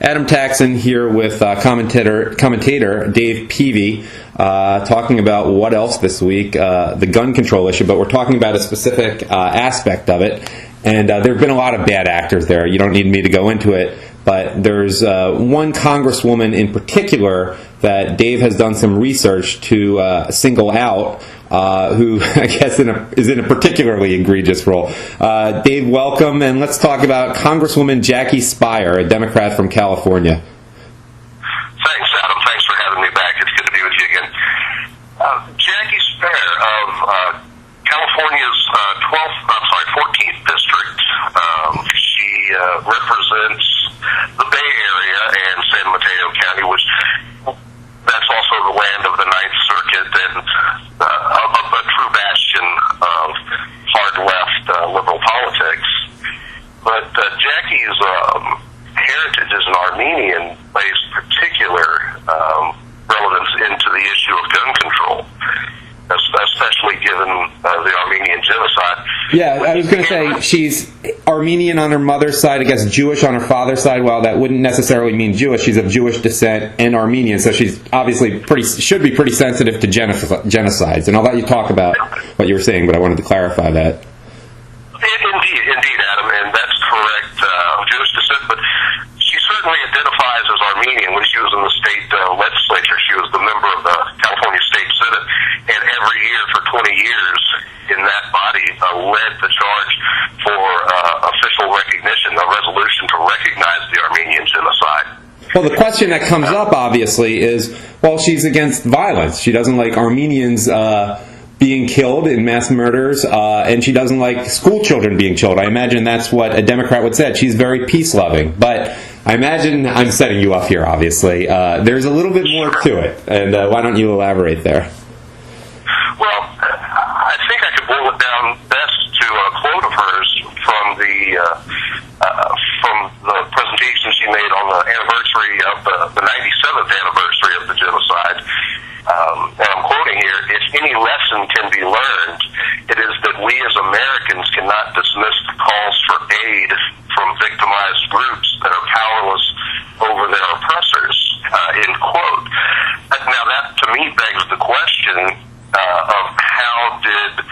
Adam Taxon here with commentator Dave Peavy, talking about what else this week, the gun control issue, but we're talking about a specific aspect of it. And there have been a lot of bad actors there. You don't need me to go into it. But there's one congresswoman in particular that Dave has done some research to single out, who I guess is in a particularly egregious role. Dave, welcome, and let's talk about Congresswoman Jackie Speier, a Democrat from California. Thanks, Adam. Thanks for having me back. It's good to be with you again. Jackie Speier of California's 14th district. She represents the Bay Area and San Mateo County, which that's also the land of the Ninth Circuit and a true bastion of hard-left liberal politics. But Jackie's heritage as an Armenian plays particular relevance into the issue of gun control, especially given the Armenian genocide. Yeah, I was going to say she's Armenian on her mother's side, I guess Jewish on her father's side. Well, that wouldn't necessarily mean Jewish. She's of Jewish descent and Armenian, so she's obviously should be pretty sensitive to genocides. And I'll let you talk about what you were saying, but I wanted to clarify that. Indeed, Adam, and that's correct. Jewish descent, but she certainly identifies as Armenian. When she was in the state legislature, she was the member of the California State Senate, and every year for 20 years in that body led the charge for official recognition, a resolution to recognize the Armenian genocide. Well, the question that comes up, obviously, is, well, she's against violence. She doesn't like Armenians being killed in mass murders, and she doesn't like school children being killed. I imagine that's what a Democrat would say. She's very peace-loving. But I imagine I'm setting you up here, obviously. There's a little bit more to it, and why don't you elaborate there? Well, I think I could boil it down best to a quote of hers from the presentation she made on the anniversary of the 97th anniversary of the genocide. And I'm quoting here: "If any lesson can be learned, it is that we as Americans cannot dismiss the calls for aid from victimized groups that are powerless over their oppressors." End quote. Now that to me begs the question of how did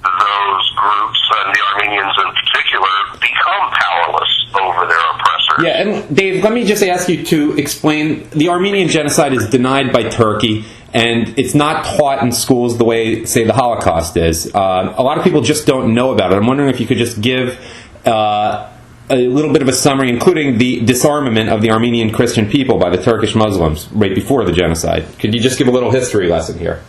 those groups, and the Armenians in particular, become powerless over their oppressors? Yeah, and Dave, let me just ask you to explain. The Armenian genocide is denied by Turkey, and it's not taught in schools the way, say, the Holocaust is. A lot of people just don't know about it. I'm wondering if you could just give a little bit of a summary, including the disarmament of the Armenian Christian people by the Turkish Muslims right before the genocide. Could you just give a little history lesson here?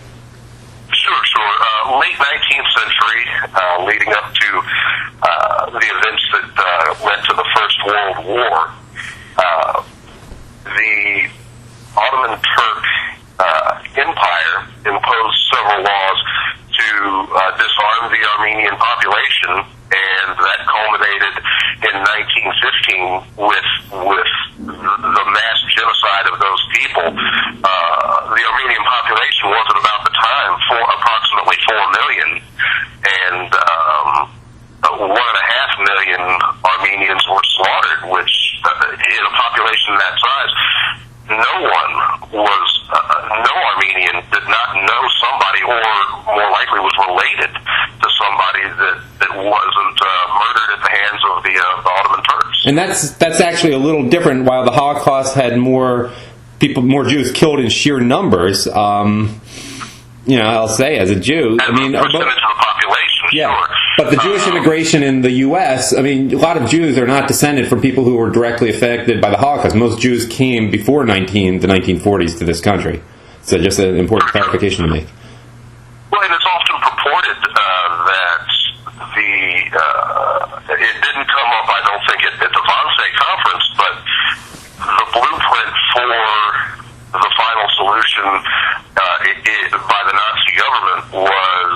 Late 19th century, leading up to the events that led to the First World War, the Ottoman Turk Empire imposed several laws to disarm the Armenian population, and that culminated in 1915 with the mass genocide of those people. The Armenian population was at about the time for approximately 4 million, and 1.5 million Armenians were slaughtered, which in a population that size, no Armenian did not know somebody, or more likely was related to somebody that wasn't murdered at the hands of the Ottoman Turks. And that's actually a little different. While the Holocaust had more Jews killed in sheer numbers, I'll say as a Jew, as a percentage of the population, yeah. Sure. But the Jewish immigration in the U.S., a lot of Jews are not descended from people who were directly affected by the Holocaust. Most Jews came before the 1940s to this country. So just an important clarification to make. Well, and it's often purported that it didn't come up, I don't think, at the Wannsee conference, but the blueprint for the final solution by the Nazi government was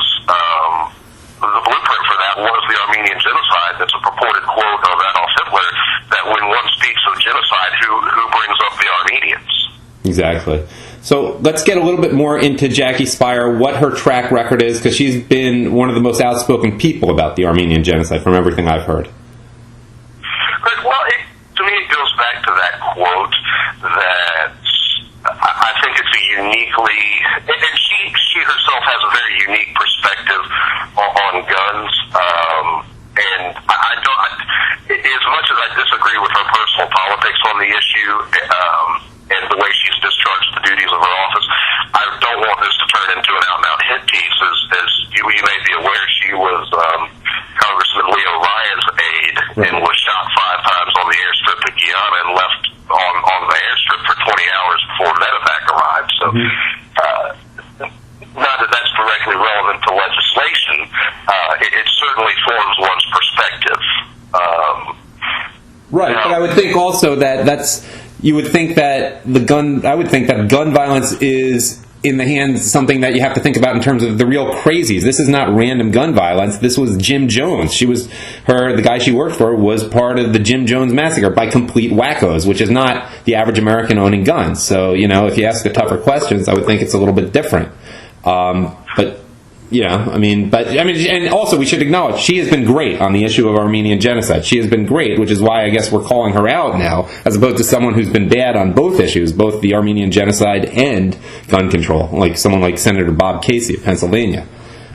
the blueprint for that was the Armenian genocide. That's a purported quote of Adolf Hitler, that when one speaks of genocide, who brings up the Armenians? Exactly. So let's get a little bit more into Jackie Speier, what her track record is, because she's been one of the most outspoken people about the Armenian genocide from everything I've heard. Well, to me it goes back to that quote issue and the way she's discharged the duties of her office. I don't want this to turn into an out-and-out hit piece. As you may be aware, she was Congressman Leo Ryan's aide and was shot 5 times on the airstrip at Guyana and left on the airstrip for 20 hours before medevac arrived. So, not that that's directly relevant to legislation, it certainly forms one's perspective. Right, but I would think also you would think that I would think that gun violence is in the hands something that you have to think about in terms of the real crazies. This is not random gun violence. This was Jim Jones. The guy she worked for was part of the Jim Jones massacre by complete wackos, which is not the average American owning guns. So, if you ask the tougher questions, I would think it's a little bit different. And also we should acknowledge she has been great on the issue of Armenian genocide. She has been great, which is why I guess we're calling her out now, as opposed to someone who's been bad on both issues, both the Armenian genocide and gun control, like someone like Senator Bob Casey of Pennsylvania.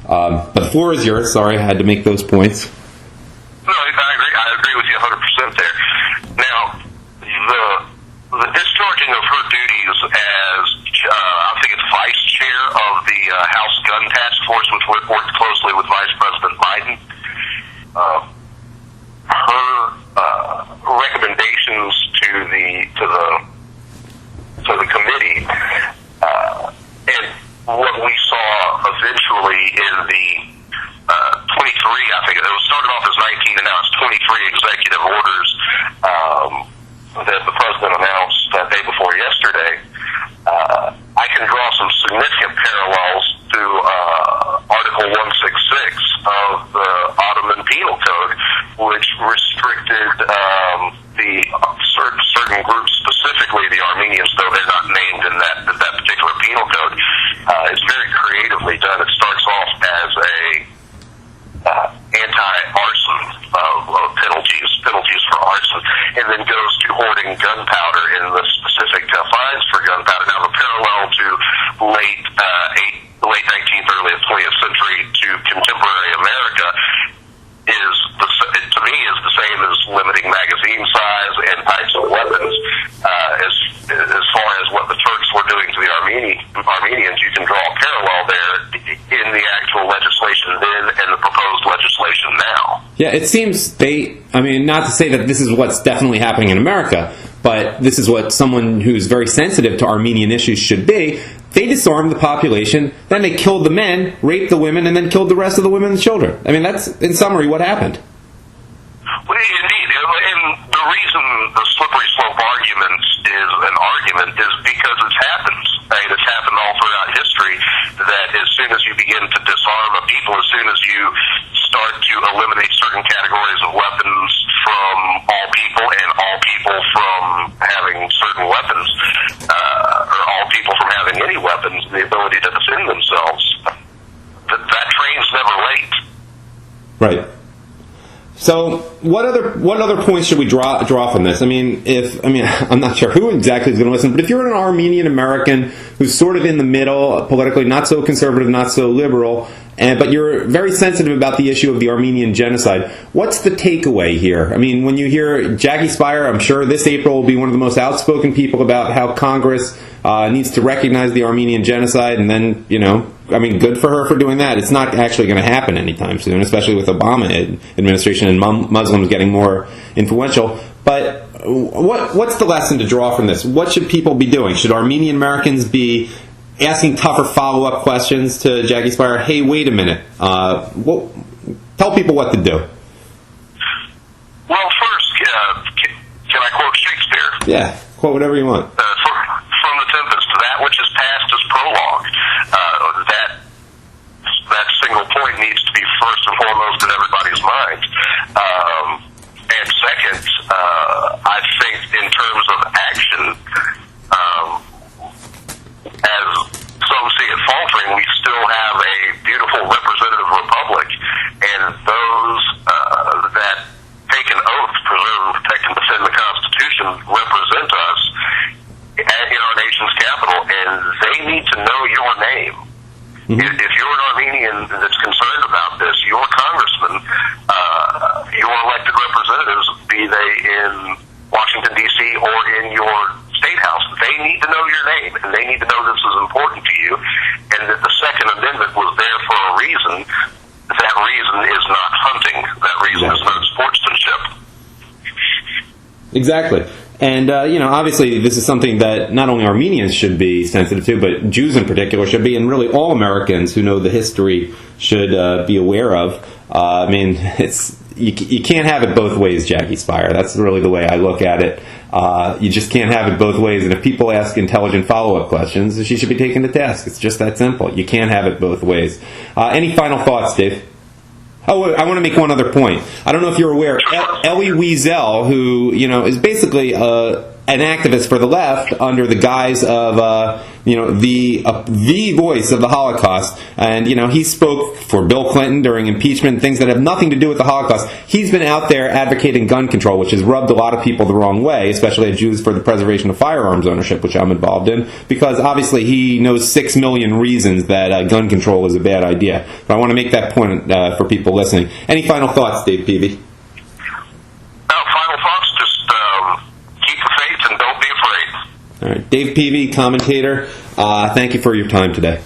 But the floor is yours. Sorry, I had to make those points. No, I agree with you 100% there. Now, the discharging of her duties as, I think it's vice chair of the House Gun Task Force, which worked closely with Vice President Biden, her recommendations to the committee, and what we saw eventually in the 23, I think it was started off as 19 and now it's 23 executive orders that the president announced the day before yesterday. I can draw some significant parallels to Article 166 of the Ottoman Penal Code, which restricted certain groups, specifically the Armenians, though they're not named in that particular penal code. It's very creatively done. It starts off as a anti-arson penalties for arson, and then goes to hoarding gunpowder in the specific fines for gunpowder. Now, the parallel to late 19th, early 20th century to contemporary America to me is the same as limiting magazine size and types of weapons. As far as what the Turks were doing to the Armenians, you can draw a parallel there in the actual legislation then and the proposed legislation now. Yeah, it seems not to say that this is what's definitely happening in America, but this is what someone who's very sensitive to Armenian issues should be. They disarmed the population, then they killed the men, raped the women, and then killed the rest of the women and children. I mean, that's, in summary, what happened. Well, indeed. And the reason the slippery slope argument is because it's happened. It's happened all throughout history, that as soon as you begin to disarm a people, as soon as you start to eliminate certain categories of weapons from all people and all people from having certain weapons, or all people from having any weapons, the ability to defend themselves, that train's never late. Right. So, what other points should we draw from this? I'm not sure who exactly is going to listen, but if you're an Armenian American who's sort of in the middle, politically not so conservative, not so liberal, but you're very sensitive about the issue of the Armenian genocide, what's the takeaway here? I mean, when you hear Jackie Speier, I'm sure this April will be one of the most outspoken people about how Congress needs to recognize the Armenian genocide, and then, good for her for doing that. It's not actually going to happen anytime soon, especially with Obama administration and Muslims getting more influential. But what's the lesson to draw from this? What should people be doing? Should Armenian Americans be asking tougher follow-up questions to Jackie Speier? Hey, wait a minute. Tell people what to do. Well, first, can I quote Shakespeare? Yeah, quote whatever you want. From The Tempest, that which is past is prologue. That single point needs to be first and foremost in everybody's mind. And second, I think in terms of action, as some see it faltering, we still have a beautiful representative republic, and those that take an oath to preserve, protect, and defend the Constitution represent us in our nation's capital, and they need to know your name. Mm-hmm. If you're an Armenian that's concerned about this, your congressman, your elected representatives, be they in Washington, D.C. or in in your state house, they need to know your name, and they need to know this is important to you, and that the Second Amendment was there for a reason. That reason is not hunting. That reason is not sportsmanship. Exactly. And, obviously this is something that not only Armenians should be sensitive to, but Jews in particular should be, and really all Americans who know the history should be aware of. You can't have it both ways, Jackie Speier. That's really the way I look at it. You just can't have it both ways. And if people ask intelligent follow-up questions, she should be taken to task. It's just that simple. You can't have it both ways. Any final thoughts, Dave? Oh, I want to make one other point. I don't know if you're aware, Elie Wiesel, who is basically an activist for the left under the guise of the voice of the Holocaust, and he spoke for Bill Clinton during impeachment, things that have nothing to do with the Holocaust. He's been out there advocating gun control, which has rubbed a lot of people the wrong way, especially Jews, for the preservation of firearms ownership, which I'm involved in, because obviously he knows 6 million reasons that gun control is a bad idea. But I want to make that point for people listening. Any final thoughts, Dave Peavy? Final thoughts, just keep the faith and don't be afraid. All right, Dave Peavy, commentator, thank you for your time today.